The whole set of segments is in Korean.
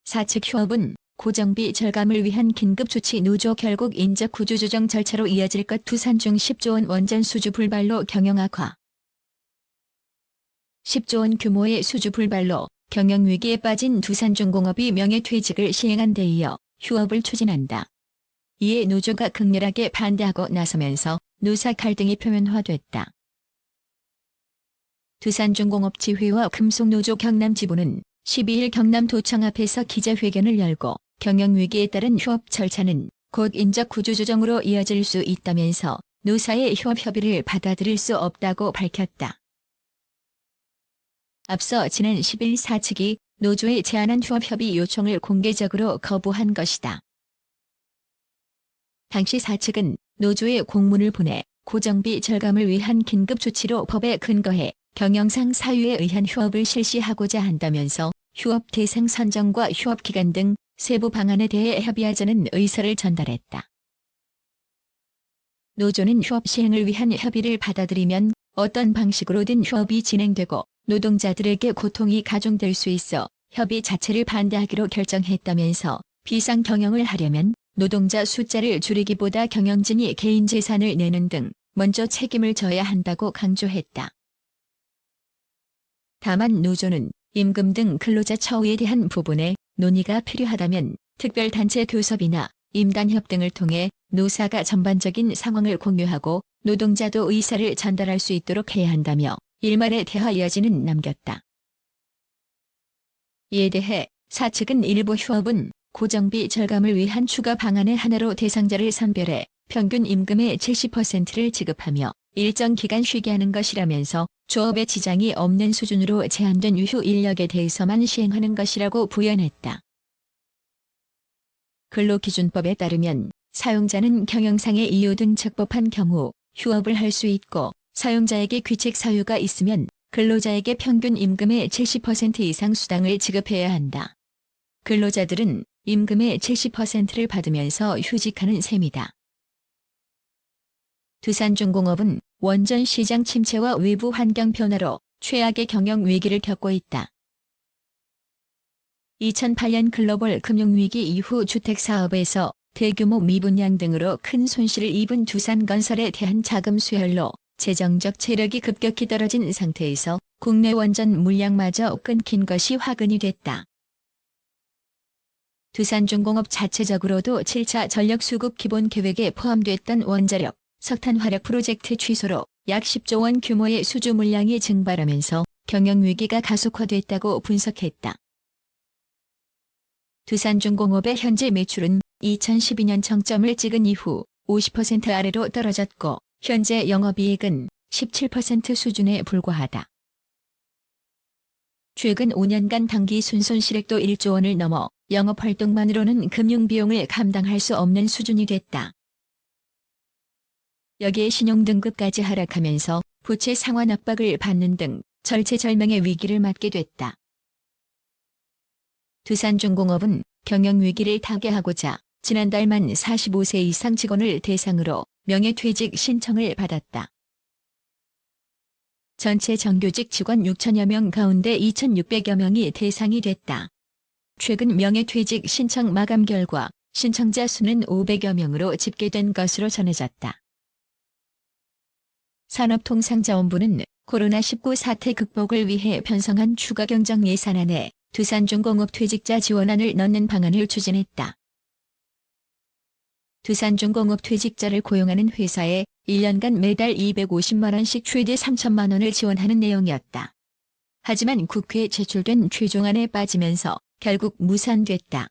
사측 휴업은 고정비 절감을 위한 긴급조치 노조 결국 인적 구조 조정 절차로 이어질 것. 두산중 10조 원 원전 수주 불발로 경영 악화. 10조 원 규모의 수주 불발로 경영위기에 빠진 두산중공업이 명예퇴직을 시행한 데 이어 휴업을 추진한다. 이에 노조가 극렬하게 반대하고 나서면서 노사 갈등이 표면화됐다. 두산중공업 지회와 금속노조 경남지부는 12일 경남도청 앞에서 기자회견을 열고 경영위기에 따른 휴업 절차는 곧 인적 구조조정으로 이어질 수 있다면서 노사의 휴업 협의를 받아들일 수 없다고 밝혔다. 앞서 지난 10일 사측이 노조에 제안한 휴업 협의 요청을 공개적으로 거부한 것이다. 당시 사측은 노조에 공문을 보내 고정비 절감을 위한 긴급조치로 법에 근거해 경영상 사유에 의한 휴업을 실시하고자 한다면서 휴업 대상 선정과 휴업 기간 등 세부 방안에 대해 협의하자는 의사를 전달했다. 노조는 휴업 시행을 위한 협의를 받아들이면 어떤 방식으로든 휴업이 진행되고 노동자들에게 고통이 가중될 수 있어 협의 자체를 반대하기로 결정했다면서 비상 경영을 하려면 노동자 숫자를 줄이기보다 경영진이 개인 재산을 내는 등 먼저 책임을 져야 한다고 강조했다. 다만 노조는 임금 등 근로자 처우에 대한 부분에 논의가 필요하다면 특별단체 교섭이나 임단협 등을 통해 노사가 전반적인 상황을 공유하고 노동자도 의사를 전달할 수 있도록 해야 한다며 일말의 대화 여지는 남겼다. 이에 대해 사측은 일부 휴업은 고정비 절감을 위한 추가 방안의 하나로 대상자를 선별해 평균 임금의 70%를 지급하며 일정 기간 쉬게 하는 것이라면서 조업에 지장이 없는 수준으로 제한된 유휴 인력에 대해서만 시행하는 것이라고 부연했다. 근로기준법에 따르면 사용자는 경영상의 이유 등 적법한 경우 휴업을 할 수 있고 사용자에게 귀책 사유가 있으면 근로자에게 평균 임금의 70% 이상 수당을 지급해야 한다. 근로자들은 임금의 70%를 받으면서 휴직하는 셈이다. 두산중공업은 원전 시장 침체와 외부 환경 변화로 최악의 경영 위기를 겪고 있다. 2008년 글로벌 금융위기 이후 주택사업에서 대규모 미분양 등으로 큰 손실을 입은 두산건설에 대한 자금 수혈로 재정적 체력이 급격히 떨어진 상태에서 국내 원전 물량마저 끊긴 것이 화근이 됐다. 두산중공업 자체적으로도 7차 전력수급 기본계획에 포함됐던 원자력, 석탄화력 프로젝트 취소로 약 10조 원 규모의 수주 물량이 증발하면서 경영위기가 가속화됐다고 분석했다. 두산중공업의 현재 매출은 2012년 정점을 찍은 이후 50% 아래로 떨어졌고 현재 영업이익은 17% 수준에 불과하다. 최근 5년간 당기 순손실액도 1조 원을 넘어 영업활동만으로는 금융비용을 감당할 수 없는 수준이 됐다. 여기에 신용등급까지 하락하면서 부채 상환 압박을 받는 등 절체절명의 위기를 맞게 됐다. 두산중공업은 경영위기를 타개하고자 지난달 만 45세 이상 직원을 대상으로 명예퇴직 신청을 받았다. 전체 정규직 직원 6천여 명 가운데 2,600여 명이 대상이 됐다. 최근 명예퇴직 신청 마감 결과 신청자 수는 500여 명으로 집계된 것으로 전해졌다. 산업통상자원부는 코로나19 사태 극복을 위해 편성한 추가 경정 예산안에 두산중공업 퇴직자 지원안을 넣는 방안을 추진했다. 두산중공업 퇴직자를 고용하는 회사에 1년간 매달 250만 원씩 최대 3천만 원을 지원하는 내용이었다. 하지만 국회에 제출된 최종안에 빠지면서 결국 무산됐다.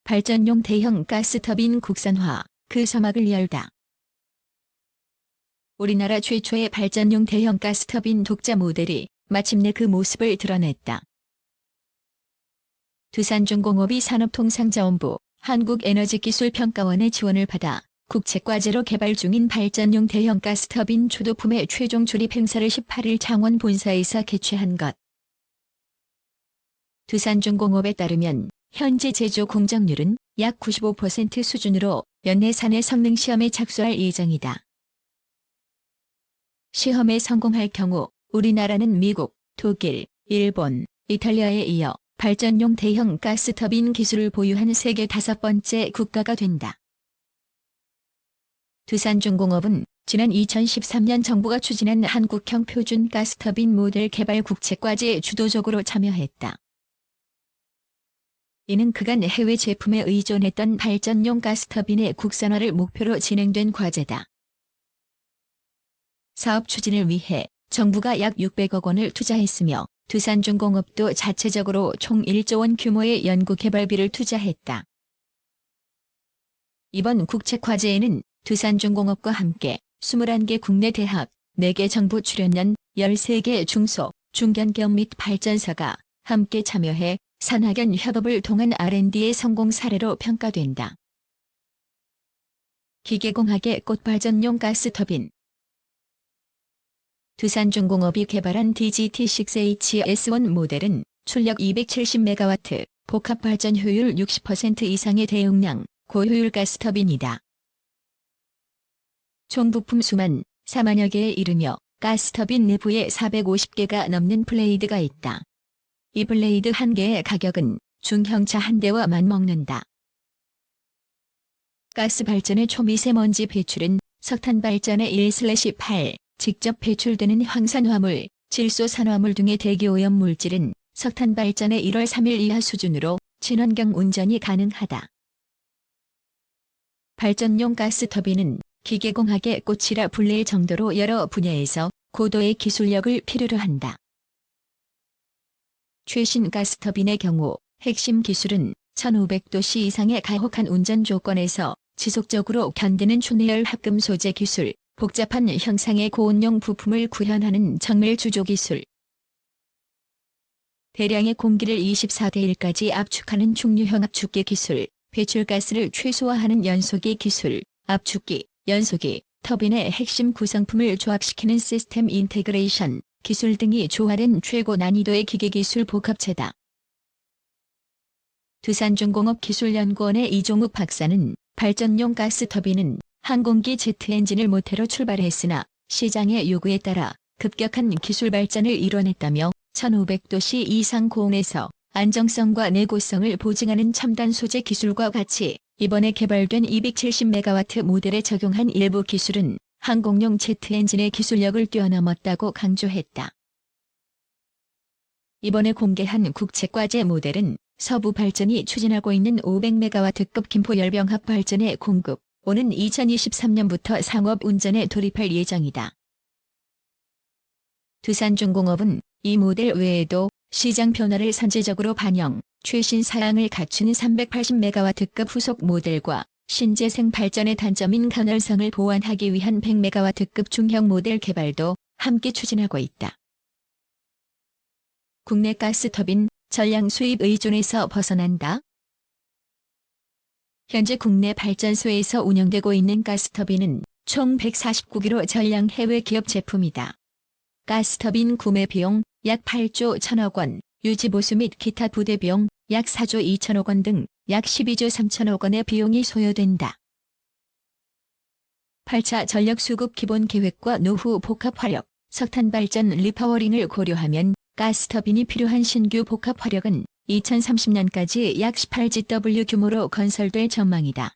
발전용 대형 가스터빈 국산화, 그 서막을 열다. 우리나라 최초의 발전용 대형 가스터빈 독자 모델이 마침내 그 모습을 드러냈다. 두산중공업이 산업통상자원부, 한국에너지기술평가원의 지원을 받아 국책과제로 개발 중인 발전용 대형 가스터빈 초도품의 최종 조립 행사를 18일 창원 본사에서 개최한 것. 두산중공업에 따르면 현재 제조 공정률은 약 95% 수준으로 연내 사내 성능시험에 착수할 예정이다. 시험에 성공할 경우 우리나라는 미국, 독일, 일본, 이탈리아에 이어 발전용 대형 가스터빈 기술을 보유한 세계 5번째 국가가 된다. 두산중공업은 지난 2013년 정부가 추진한 한국형 표준 가스터빈 모델 개발 국책과제에 주도적으로 참여했다. 이는 그간 해외 제품에 의존했던 발전용 가스터빈의 국산화를 목표로 진행된 과제다. 사업 추진을 위해 정부가 약 600억 원을 투자했으며 두산중공업도 자체적으로 총 1조 원 규모의 연구개발비를 투자했다. 이번 국책과제에는 두산중공업과 함께 21개 국내 대학, 4개 정부 출연연, 13개 중소, 중견기업 및 발전사가 함께 참여해 산학연 협업을 통한 R&D의 성공 사례로 평가된다. 기계공학의 꽃발전용 가스터빈. 두산중공업이 개발한 DGT-6HS1 모델은 출력 270MW, 복합발전 효율 60% 이상의 대용량, 고효율 가스터빈이다. 총 부품 수만 4만여 개에 이르며 가스터빈 내부에 450개가 넘는 블레이드가 있다. 이 블레이드 한 개의 가격은 중형차 한 대와 맞먹는다. 가스 발전의 초미세먼지 배출은 석탄 발전의 1/8, 직접 배출되는 황산화물, 질소산화물 등의 대기오염 물질은 석탄 발전의 1월 3일 이하 수준으로 친환경 운전이 가능하다. 발전용 가스터빈은 기계공학의 꽃이라 불릴 정도로 여러 분야에서 고도의 기술력을 필요로 한다. 최신 가스터빈의 경우 핵심 기술은 1500도씨 이상의 가혹한 운전 조건에서 지속적으로 견디는 춘내열 합금 소재 기술, 복잡한 형상의 고온용 부품을 구현하는 정밀 주조 기술, 대량의 공기를 24대 1까지 압축하는 중류형 압축기 기술, 배출가스를 최소화하는 연소기 기술, 압축기, 연소기, 터빈의 핵심 구성품을 조합시키는 시스템 인테그레이션 기술 등이 조화된 최고 난이도의 기계기술 복합체다. 두산중공업기술연구원의 이종욱 박사는 발전용 가스터빈은 항공기 제트 엔진을 모태로 출발했으나 시장의 요구에 따라 급격한 기술 발전을 이뤄냈다며 1500도씨 이상 고온에서 안정성과 내구성을 보증하는 첨단 소재 기술과 같이 이번에 개발된 270MW 모델에 적용한 일부 기술은 항공용 제트 엔진의 기술력을 뛰어넘었다고 강조했다. 이번에 공개한 국책과제 모델은 서부 발전이 추진하고 있는 500MW급 김포열병합 발전의 공급, 오는 2023년부터 상업 운전에 돌입할 예정이다. 두산중공업은 이 모델 외에도 시장 변화를 선제적으로 반영, 최신 사양을 갖춘 380MW급 후속 모델과 신재생 발전의 단점인 가널성을 보완하기 위한 100MW급 중형 모델 개발도 함께 추진하고 있다. 국내 가스터빈, 전량 수입 의존에서 벗어난다. 현재 국내 발전소에서 운영되고 있는 가스터빈은 총 149기로 전량 해외 기업 제품이다. 가스터빈 구매 비용 약 8조 1천억 원, 유지보수 및 기타 부대 비용 약 4조 2천억 원 등 약 12조 3천억 원의 비용이 소요된다. 8차 전력수급 기본계획과 노후 복합 화력, 석탄 발전 리파워링을 고려하면 가스터빈이 필요한 신규 복합 화력은 2030년까지 약 18GW 규모로 건설될 전망이다.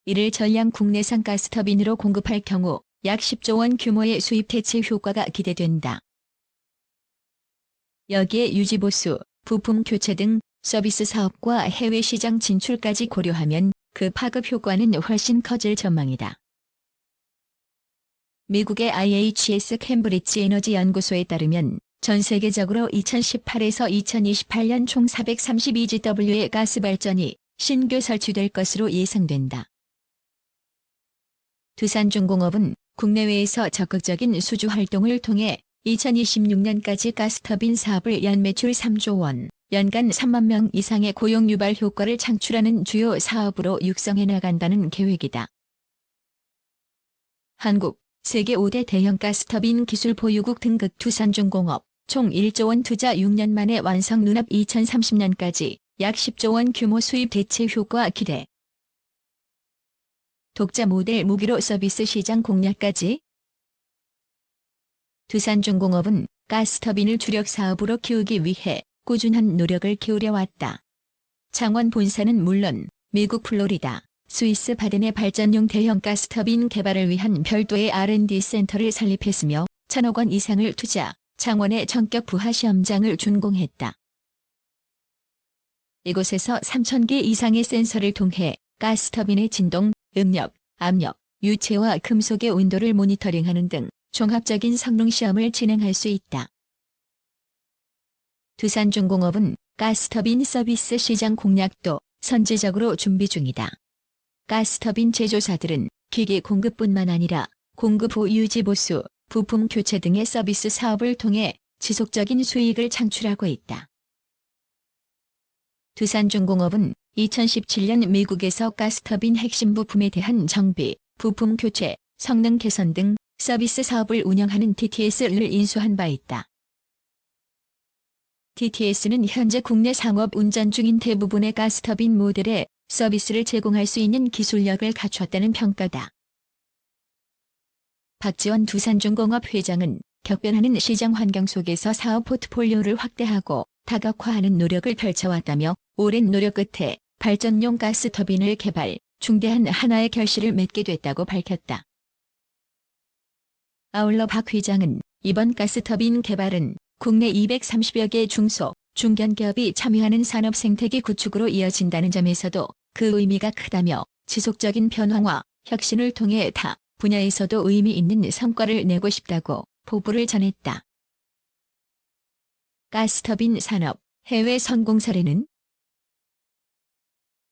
이를 전량 국내산 가스터빈으로 공급할 경우 약 10조 원 규모의 수입 대체 효과가 기대된다. 여기에 유지보수, 부품 교체 등 서비스 사업과 해외 시장 진출까지 고려하면 그 파급 효과는 훨씬 커질 전망이다. 미국의 IHS 캠브리지 에너지 연구소에 따르면 전 세계적으로 2018에서 2028년 총 432GW의 가스 발전이 신규 설치될 것으로 예상된다. 두산중공업은 국내외에서 적극적인 수주 활동을 통해 2026년까지 가스터빈 사업을 연매출 3조 원, 연간 3만 명 이상의 고용 유발 효과를 창출하는 주요 사업으로 육성해 나간다는 계획이다. 한국, 세계 5대 대형 가스터빈 기술 보유국 등극 두산중공업, 총 1조 원 투자 6년 만에 완성 눈앞 2030년까지 약 10조 원 규모 수입 대체 효과 기대. 독자 모델 무기로 서비스 시장 공략까지. 두산중공업은 가스터빈을 주력 사업으로 키우기 위해 꾸준한 노력을 기울여왔다. 창원 본사는 물론 미국 플로리다, 스위스 바덴의 발전용 대형 가스터빈 개발을 위한 별도의 R&D 센터를 설립했으며 1,000억 원 이상을 투자, 창원의 전격 부하 시험장을 준공했다. 이곳에서 3,000개 이상의 센서를 통해 가스터빈의 진동, 음력, 압력, 유체와 금속의 온도를 모니터링하는 등 종합적인 성능 시험을 진행할 수 있다. 두산중공업은 가스터빈 서비스 시장 공략도 선제적으로 준비 중이다. 가스터빈 제조사들은 기기 공급뿐만 아니라 공급 후 유지 보수, 부품 교체 등의 서비스 사업을 통해 지속적인 수익을 창출하고 있다. 두산중공업은 2017년 미국에서 가스터빈 핵심 부품에 대한 정비, 부품 교체, 성능 개선 등 서비스 사업을 운영하는 TTS를 인수한 바 있다. TTS는 현재 국내 상업 운전 중인 대부분의 가스터빈 모델에 서비스를 제공할 수 있는 기술력을 갖췄다는 평가다. 박지원 두산중공업 회장은 격변하는 시장 환경 속에서 사업 포트폴리오를 확대하고 다각화하는 노력을 펼쳐왔다며 오랜 노력 끝에 발전용 가스터빈을 개발, 중대한 하나의 결실을 맺게 됐다고 밝혔다. 아울러 박 회장은 이번 가스터빈 개발은 국내 230여 개 중소, 중견기업이 참여하는 산업 생태계 구축으로 이어진다는 점에서도 그 의미가 크다며 지속적인 변화와 혁신을 통해 타 분야에서도 의미 있는 성과를 내고 싶다고 포부를 전했다. 가스터빈 산업 해외 성공 사례는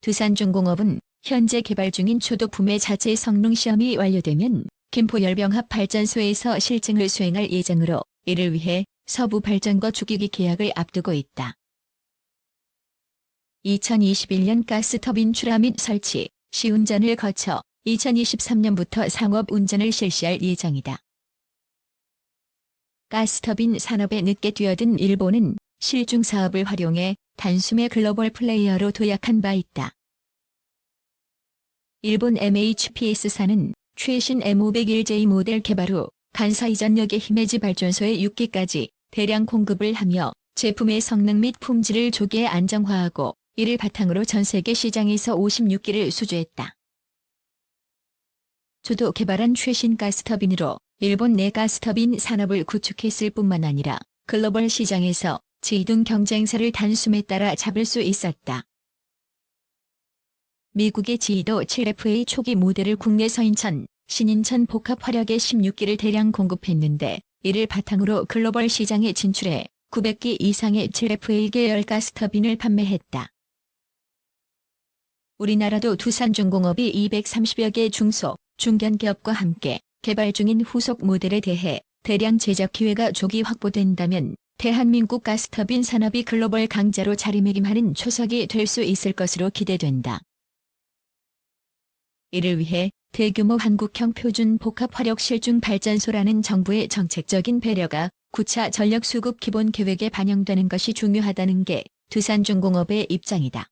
두산중공업은 현재 개발 중인 초도품의 자체 성능 시험이 완료되면 김포열병합 발전소에서 실증을 수행할 예정으로 이를 위해 서부 발전거 주기기 계약을 앞두고 있다. 2021년 가스터빈 출하 및 설치, 시운전을 거쳐 2023년부터 상업 운전을 실시할 예정이다. 가스터빈 산업에 늦게 뛰어든 일본은 실중 사업을 활용해 단숨에 글로벌 플레이어로 도약한 바 있다. 일본 MHPS사는 최신 M501J 모델 개발 후 간사이 전력의 히메지 발전소에 6기까지 대량 공급을 하며 제품의 성능 및 품질을 조기에 안정화하고 이를 바탕으로 전 세계 시장에서 56기를 수주했다. 주도 개발한 최신 가스터빈으로 일본 내 가스터빈 산업을 구축했을 뿐만 아니라 글로벌 시장에서 지등 경쟁사를 단숨에 따라잡을 수 있었다. 미국의 지도 7FA 초기 모델을 국내 서인천, 신인천 복합 화력의 16기를 대량 공급했는데 이를 바탕으로 글로벌 시장에 진출해 900기 이상의 7FA 계열 가스터빈을 판매했다. 우리나라도 두산중공업이 230여 개 중소, 중견기업과 함께 개발 중인 후속 모델에 대해 대량 제작 기회가 조기 확보된다면 대한민국 가스터빈 산업이 글로벌 강자로 자리매김하는 초석이 될 수 있을 것으로 기대된다. 이를 위해 대규모 한국형 표준 복합 화력 실중 발전소라는 정부의 정책적인 배려가 9차 전력 수급 기본 계획에 반영되는 것이 중요하다는 게 두산중공업의 입장이다.